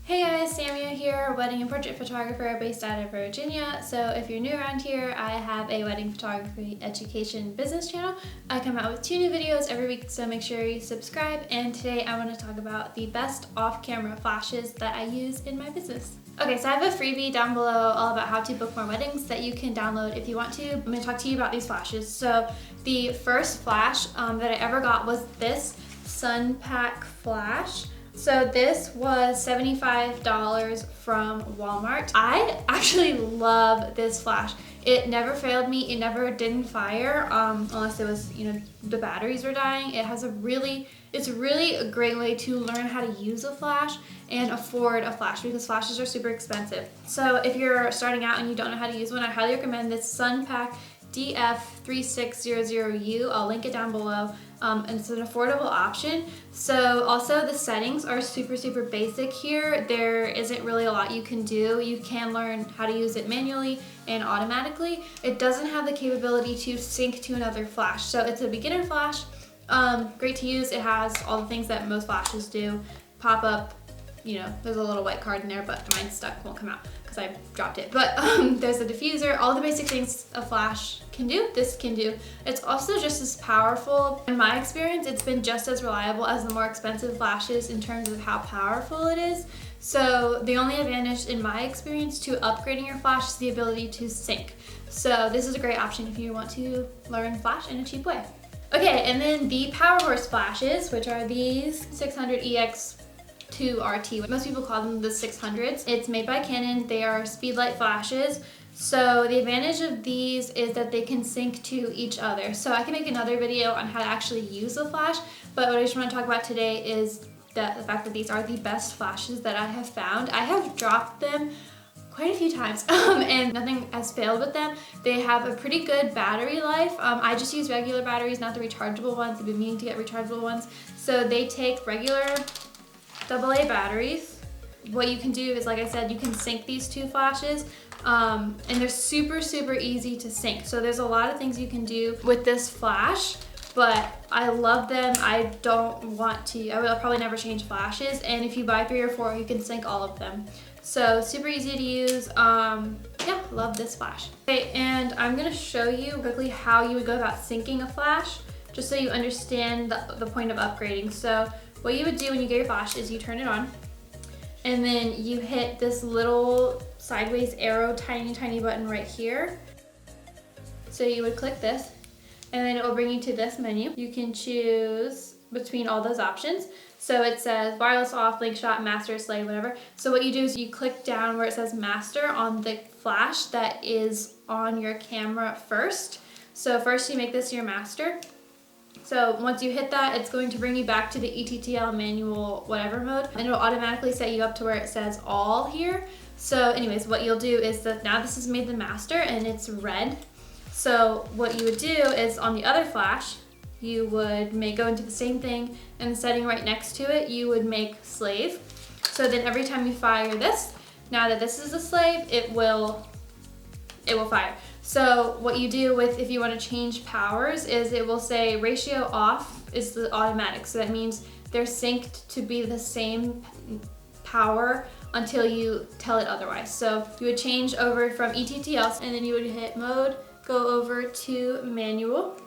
Hey guys, Samia here, wedding and portrait photographer based out of Virginia. So if you're new around here, I have a wedding photography education business channel. I come out with 2 new videos every week, so make sure you subscribe. And today I want to talk about the best off-camera flashes that I use in my business. Okay, so I have a freebie down below all about how to book more weddings that you can download if you want to. I'm going to talk to you about these flashes. So the first flash that I ever got was this Sunpack Flash. So this was $75 from Walmart. I actually love this flash. It never failed me. It never didn't fire unless it was, the batteries were dying. It's really a great way to learn how to use a flash and afford a flash because flashes are super expensive. So if you're starting out and you don't know how to use one, I highly recommend this Sunpack DF3600U. I'll link it down below. And it's an affordable option. So also the settings are super basic here. There isn't really a lot you can do. You can learn how to use it manually and automatically. It doesn't have the capability to sync to another flash. So it's a beginner flash, great to use. It has all the things that most flashes do. Pop up, there's a little white card in there, but mine's stuck, won't come out because I dropped it. But there's a diffuser, all the basic things a flash can do, this can do. It's also just as powerful. In my experience, it's been just as reliable as the more expensive flashes in terms of how powerful it is. So the only advantage in my experience to upgrading your flash is the ability to sync. So this is a great option if you want to learn flash in a cheap way. Okay, and then the Powerhorse flashes, which are these 600EX2 RT. Most people call them the 600s. It's made by Canon. They are speedlight flashes. So the advantage of these is that they can sync to each other. So I can make another video on how to actually use a flash, but what I just want to talk about today is the fact that these are the best flashes that I have found. I have dropped them quite a few times and nothing has failed with them. They have a pretty good battery life. I just use regular batteries, not the rechargeable ones. I've been meaning to get rechargeable ones. So they take regular AA batteries. What you can do is, like I said, you can sync these 2 flashes. And they're super easy to sync. So there's a lot of things you can do with this flash, but I love them. I will probably never change flashes. And if you buy 3 or 4, you can sync all of them. So super easy to use. Yeah, love this flash. Okay, and I'm gonna show you quickly how you would go about syncing a flash, just so you understand the point of upgrading. So what you would do when you get your flash is you turn it on, and then you hit this little sideways arrow, tiny button right here. So you would click this, and then it will bring you to this menu. You can choose between all those options. So it says wireless off, link shot, master, slave, whatever. So what you do is you click down where it says master on the flash that is on your camera first. So first you make this your master. So once you hit that, it's going to bring you back to the ETTL manual whatever mode, and it'll automatically set you up to where it says all here. So anyways, what you'll do is that now this is made the master and it's red. So what you would do is on the other flash, you would go into the same thing, and the setting right next to it, you would make slave. So then every time you fire this, now that this is a slave, it will fire. So what you do if you want to change powers is it will say ratio off is the automatic. So that means they're synced to be the same power until you tell it otherwise. So you would change over from ETTL, and then you would hit mode, go over to manual.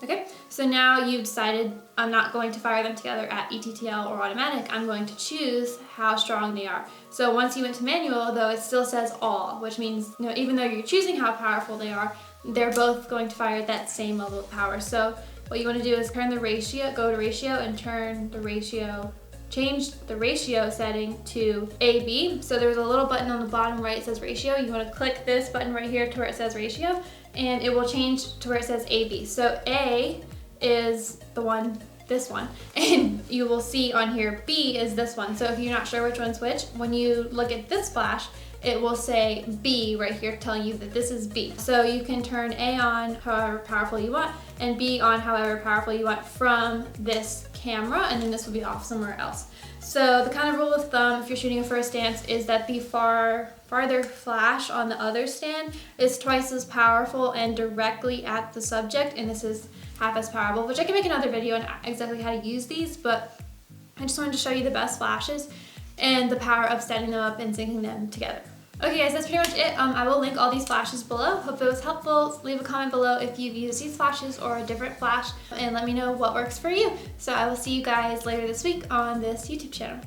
Okay, so now you've decided I'm not going to fire them together at ETTL or automatic. I'm going to choose how strong they are. So once you went to manual, though, it still says all, which means even though you're choosing how powerful they are, they're both going to fire at that same level of power. So what you want to do is turn the ratio, go to ratio and turn the ratio, change the ratio setting to AB. So there's a little button on the bottom right, it says ratio. You want to click this button right here to where it says ratio, and it will change to where it says AB. So A is this one, and you will see on here B is this one. So if you're not sure which one's which, when you look at this flash, it will say B right here telling you that this is B. So you can turn A on however powerful you want and B on however powerful you want from this camera, and then this will be off somewhere else. So the kind of rule of thumb if you're shooting a first dance is that the farther flash on the other stand is twice as powerful and directly at the subject, and this is half as powerful, which I can make another video on exactly how to use these, but I just wanted to show you the best flashes. and the power of setting them up and syncing them together. Okay guys, that's pretty much it. I will link all these flashes below. Hope it was helpful. Leave a comment below if you've used these flashes or a different flash, and let me know what works for you. So I will see you guys later this week on this YouTube channel.